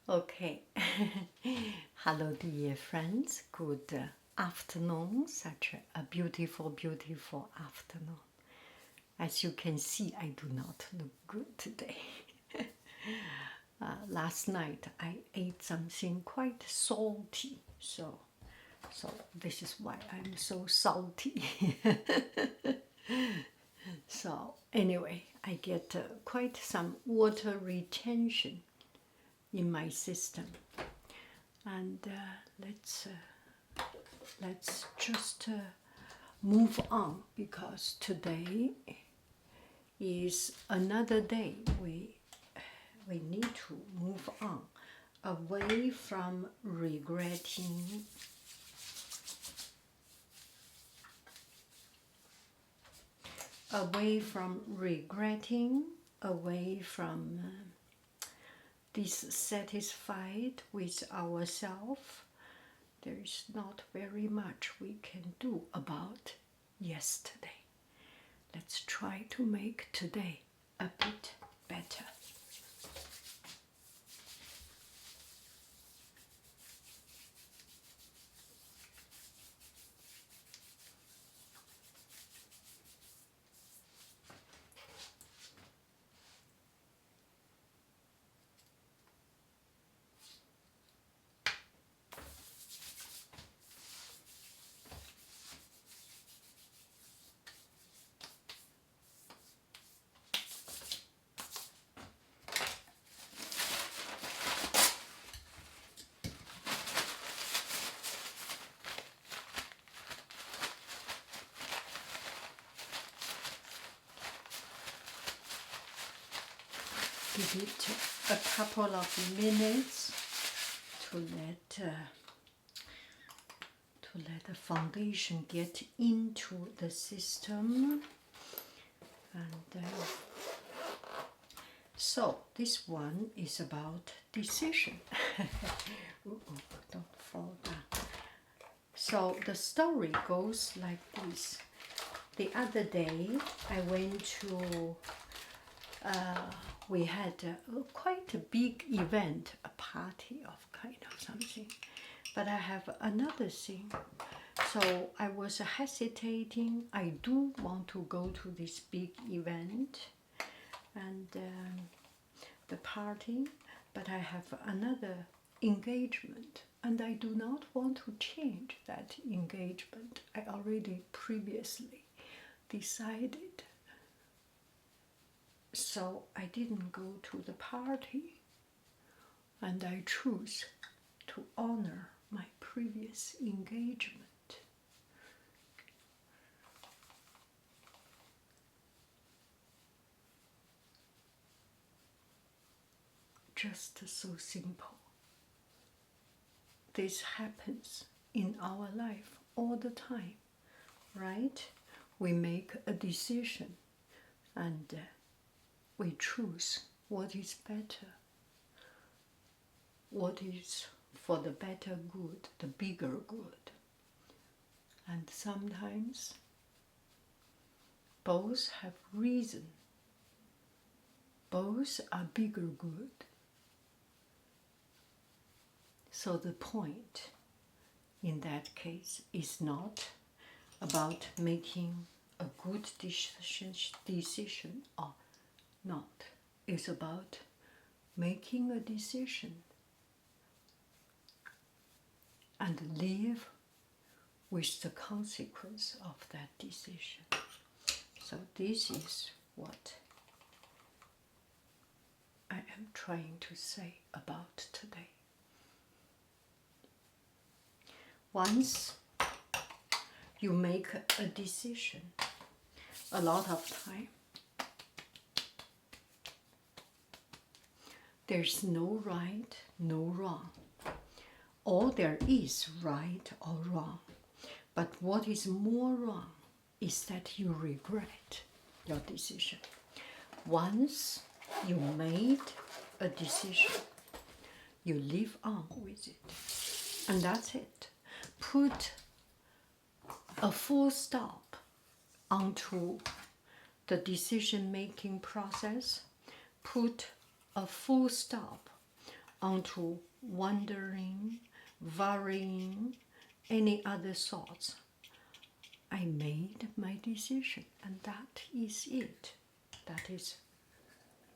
Okay. Hello, dear friends. Good afternoon. Such a beautiful, beautiful afternoon. As you can see, I do not look good today. Last night I ate something quite salty, so this is why I'm so salty. So anyway, I get quite some water retention in my system, and let's just move on, because today is another day we need to move on away from regretting, away from regretting, away from dissatisfied with ourselves. There is not very much we can do about yesterday. Let's try to make today a bit better. Give it a couple of minutes to let the foundation get into the system. And so this one is about decision. Don't fall down. So the story goes like this. The other day I went to we had quite a big event, a party of kind of something. But I have another thing. So I was hesitating. I do want to go to this big event and the party, but I have another engagement, and I do not want to change that engagement. I already previously decided. So I didn't go to the party, and I choose to honor my previous engagement. Just so simple. This happens in our life all the time, right? We make a decision and we choose what is better, what is for the better good, the bigger good. And sometimes both have reason, both are bigger good. So the point in that case is not about making a good decision or not. It's about making a decision and live with the consequence of that decision. So this is what I am trying to say about today. Once you make a decision, a lot of time, there's no right, no wrong. Or there is right or wrong. But what is more wrong is that you regret your decision. Once you made a decision, you live on with it. And that's it. Put a full stop onto the decision-making process. Put a full stop onto wondering, worrying, any other thoughts. I made my decision, and that is it. That is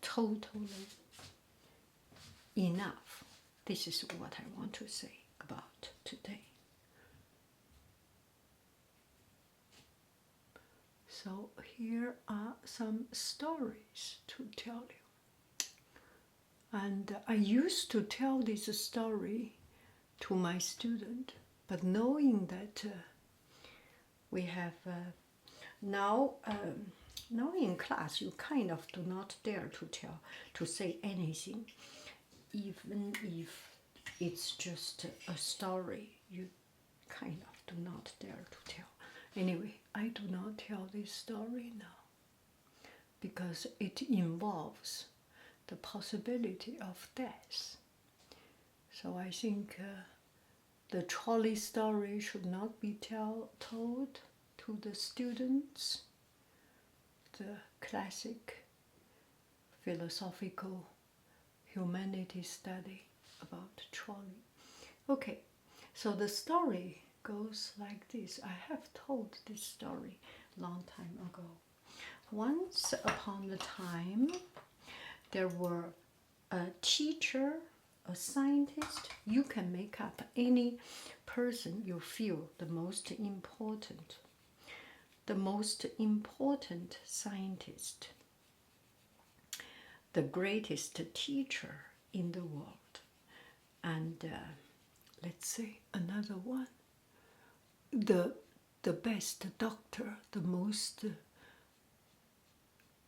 totally enough. This is what I want to say about today. So here are some stories to tell you. And I used to tell this story to my student, but knowing that we have now in class, you kind of do not dare to say anything, even if it's just a story. You kind of do not dare to tell. Anyway, I do not tell this story now because it involves the possibility of death. So I think the trolley story should not be told to the students. The classic philosophical humanity study about trolley. Okay, so the story goes like this. I have told this story long time ago. Once upon a time, there were a teacher, a scientist. You can make up any person you feel the most important. The most important scientist, the greatest teacher in the world, and let's say another one, the best doctor, the most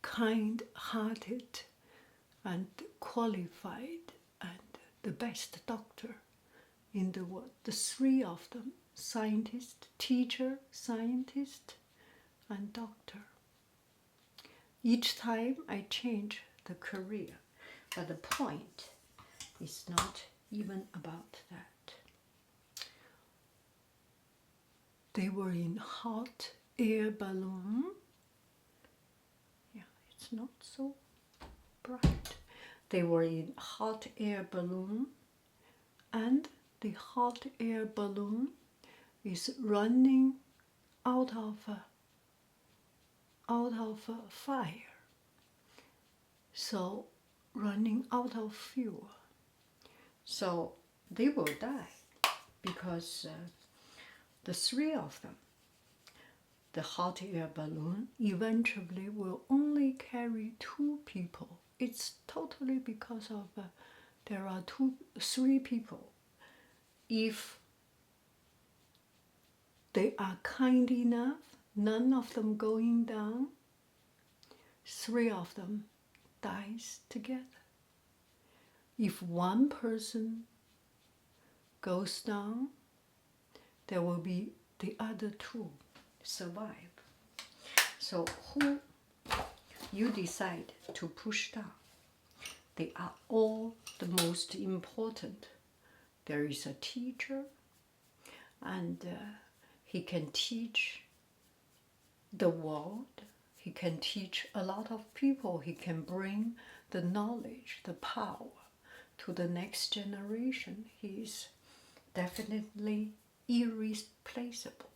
kind-hearted and qualified and the best doctor in the world. The three of them, scientist, teacher, scientist, and doctor. Each time I change the career, but the point is not even about that. They were in hot air balloon. Yeah, it's not so bright. They were in hot air balloon, and the hot air balloon is running out of a fire, so running out of fuel. So they will die because the three of them, the hot air balloon eventually will only carry 2 people. It's totally because of there are 3 people. If they are kind enough, none of them going down, 3 of them dies together. If one person goes down, there will be the other 2 survive. So who you decide to push down, they are all the most important. There is a teacher, and he can teach the world. He can teach a lot of people. He can bring the knowledge, the power to the next generation. He is definitely irreplaceable.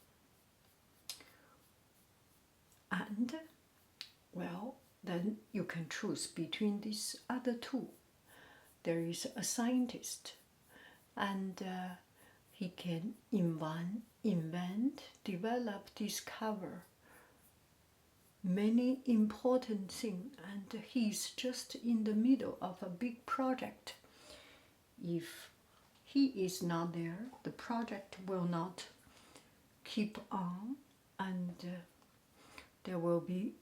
And, well, then you can choose between these other 2. There is a scientist, and he can invent, develop, discover many important things, and he's just in the middle of a big project. If he is not there, the project will not keep on, and there will be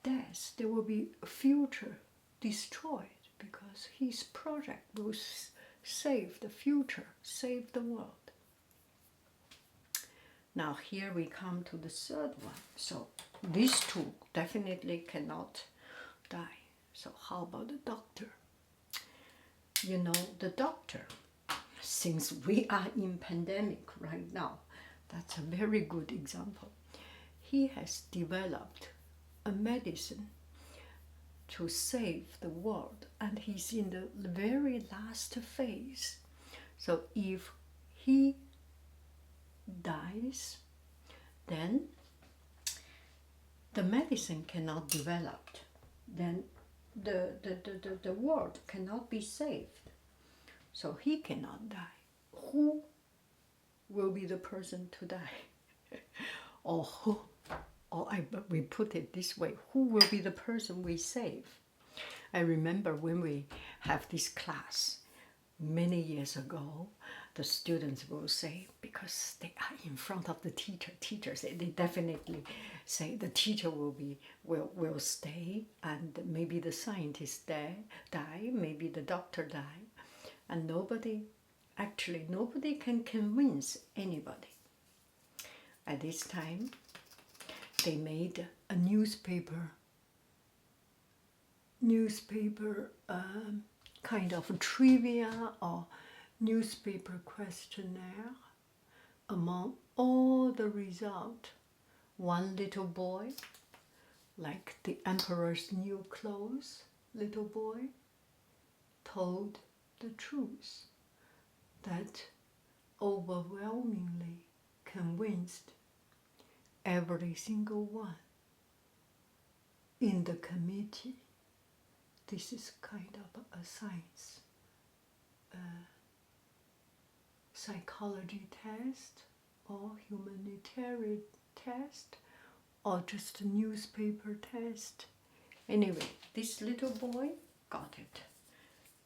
death, there will be future destroyed, because his project will save the future, save the world. Now here we come to the third one. So these 2 definitely cannot die. So how about the doctor? You know, the doctor, since we are in pandemic right now, that's a very good example. He has developed a medicine to save the world, and he's in the very last phase. So if he dies, then the medicine cannot develop, then the world cannot be saved. So he cannot die. Who will be the person to die? We put it this way, who will be the person we save? I remember when we have this class many years ago, the students will say, because they are in front of the teachers, they definitely say the teacher will stay, and maybe the scientist die, maybe the doctor die, and nobody can convince anybody. At this time, they made a newspaper kind of trivia or newspaper questionnaire. Among all the result, one little boy, like the emperor's new clothes little boy, told the truth, that overwhelmingly convinced every single one in the committee. This is kind of a science psychology test or humanitarian test or just a newspaper test. Anyway, this little boy got it.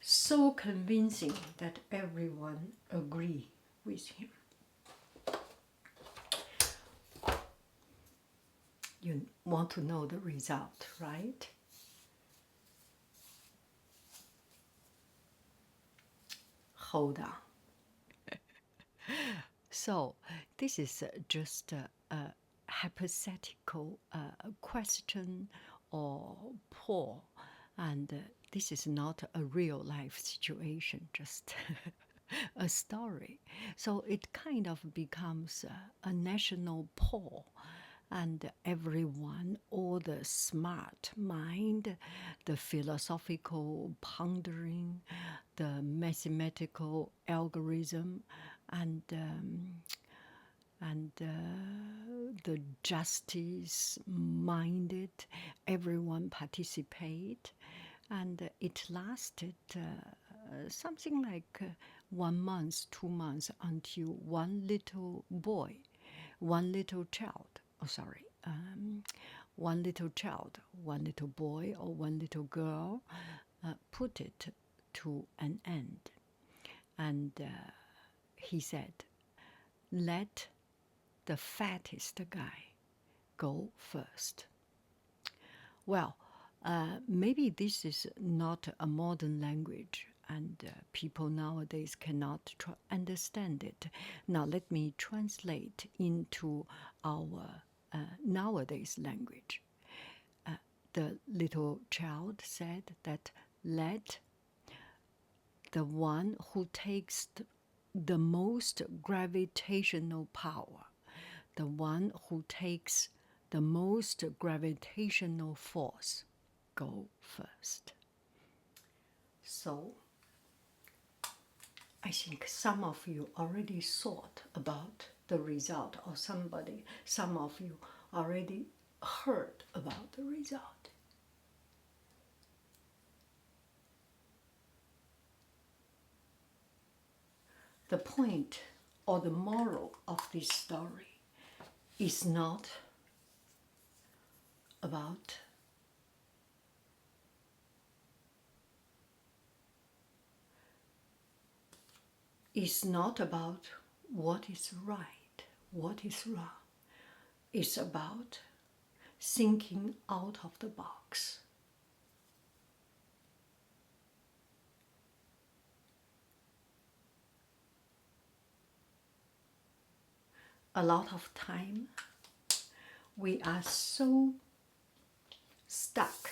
So convincing that everyone agreed with him. You want to know the result, right? Hold on. So this is just a hypothetical question or poll, and this is not a real life situation, just a story. So it kind of becomes a national poll, and everyone, all the smart mind, the philosophical pondering, the mathematical algorithm, and the justice-minded, everyone participate, and it lasted something like 1 month, 2 months, until one little boy, one little child, one little child, one little boy or one little girl put it to an end. And he said, let the fattest guy go first. Well, maybe this is not a modern language, and people nowadays cannot understand it. Now let me translate into our nowadays language. The little child said that let the one who takes the most gravitational power, the one who takes the most gravitational force, go first. So, I think some of you already thought about the result, or some of you already heard about the result. The point or the moral of this story is not about what is right, what is wrong. It's about thinking out of the box. A lot of time, we are so stuck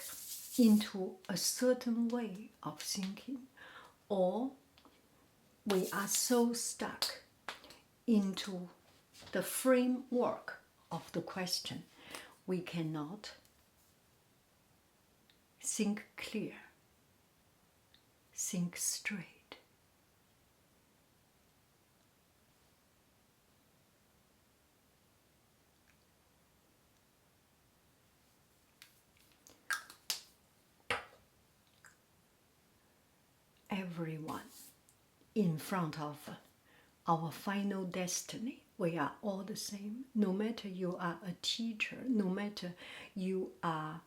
into a certain way of thinking, or we are so stuck into the framework of the question, we cannot think clear, think straight. Everyone in front of our final destiny. We are all the same. No matter you are a teacher, no matter you are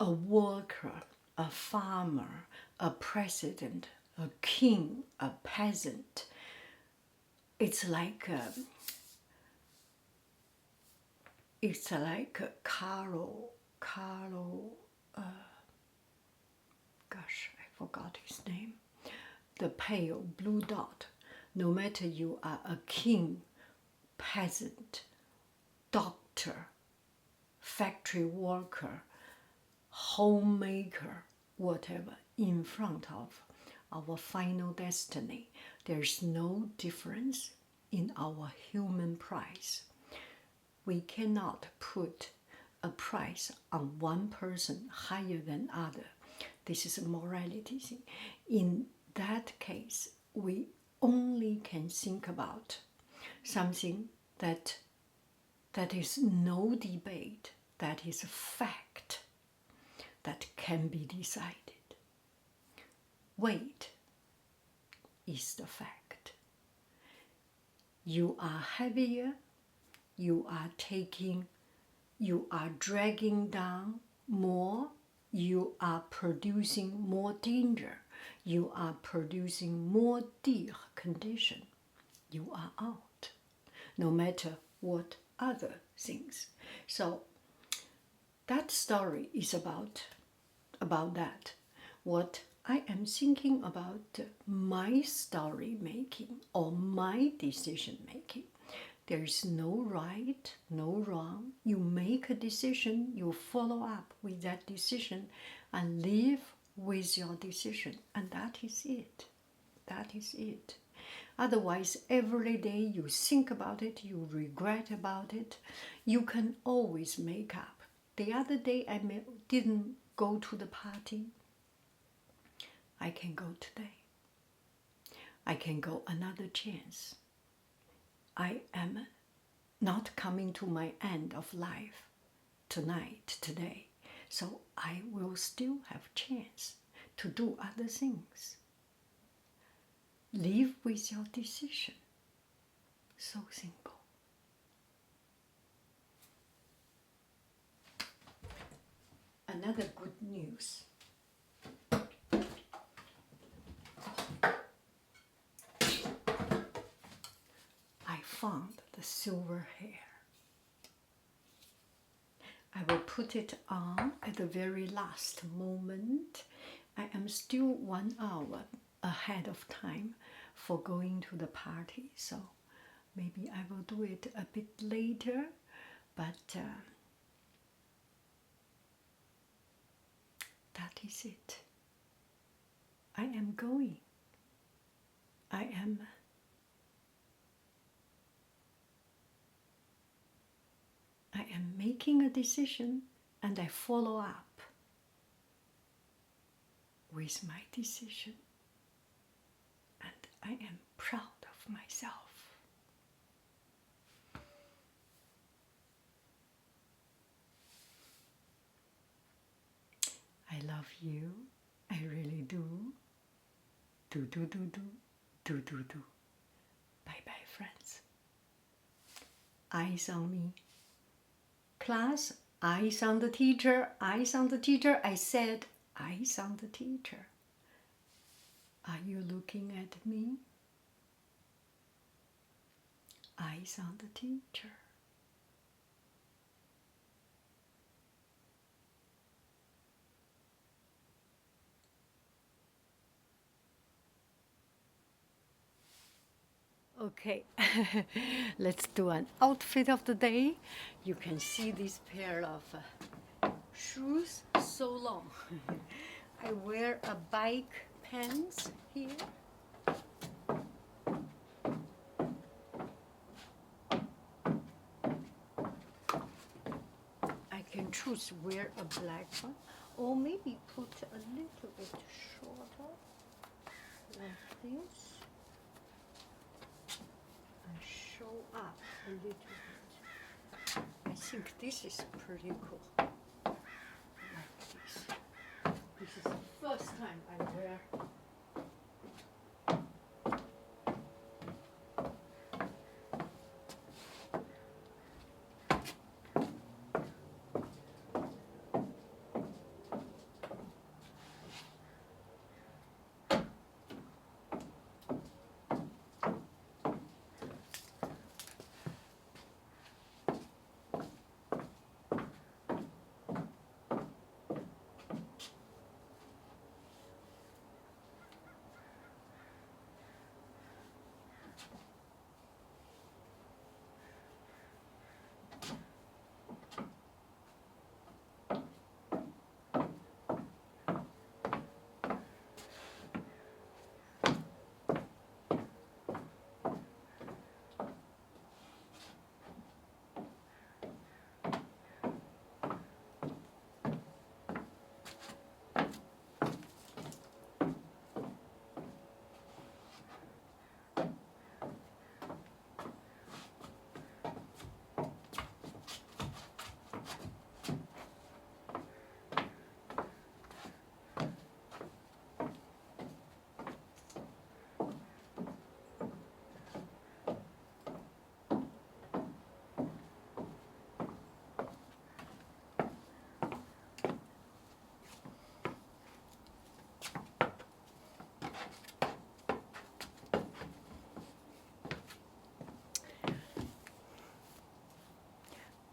a worker, a farmer, a president, a king, a peasant. It's like Carlo, gosh, I forgot his name. The pale blue dot. No matter you are a king, peasant, doctor, factory worker, homemaker, whatever, in front of our final destiny, there's no difference in our human price. We cannot put a price on one person higher than other. This is a morality thing. In that case, we only can think about something that is no debate, that is a fact, that can be decided. Weight is the fact. You are heavier, you are dragging down more, you are producing more danger, you are producing more dire condition. You are out, no matter what other things. So that story is about that. What I am thinking about my story making or my decision making. There is no right, no wrong. You make a decision, you follow up with that decision and live with your decision. And that is it. That is it. Otherwise, every day you think about it, you regret about it. You can always make up. The other day I didn't go to the party. I can go today. I can go another chance. I am not coming to my end of life tonight, today. So I will still have chance to do other things. Live with your decision. So simple. Another good news. I found the silver hair. I will put it on at the very last moment. I am still 1 hour ahead of time for going to the party, so maybe I will do it a bit later, but that is it. I am going. I am making a decision and I follow up with my decision. And I am proud of myself. I love you. I really do. Do. Bye, friends. Eyes on me. Class, eyes on the teacher, eyes on the teacher. I said, eyes on the teacher. Are you looking at me? Eyes on the teacher. Okay, let's do an outfit of the day. You can see this pair of shoes, so long. I wear a bike pants here. I can choose wear a black one, or maybe put a little bit shorter, like this, and show up a little bit. I think this is pretty cool. Like this. This is the first time I wear.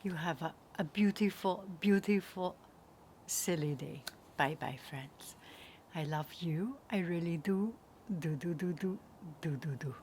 You have a beautiful, beautiful, silly day. Bye bye, friends. I love you. I really do. Do, do, do, do, do, do, do.